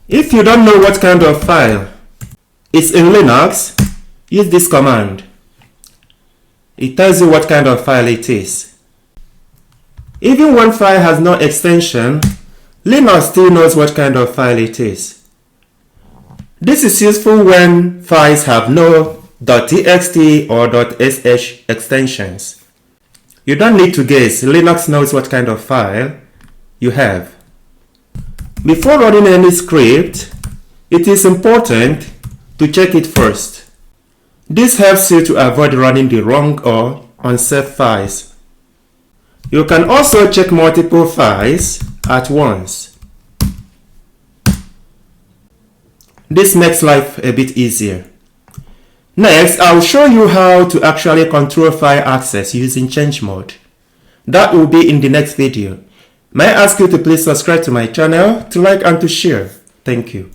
If you don't know what kind of file is in Linux, use this command. It tells you what kind of file it is. Even when file has no extension, Linux still knows what kind of file it is. This is useful when files have no .txt or .sh extensions. You don't need to guess, Linux knows what kind of file you have. Before running any script, it is important to check it first. This helps you to avoid running the wrong or unsafe files. You can also check multiple files at once. This makes life a bit easier. Next, I'll show you how to actually control file access using change mode. That will be in the next video. May I ask you to please subscribe to my channel, to like and to share. Thank you.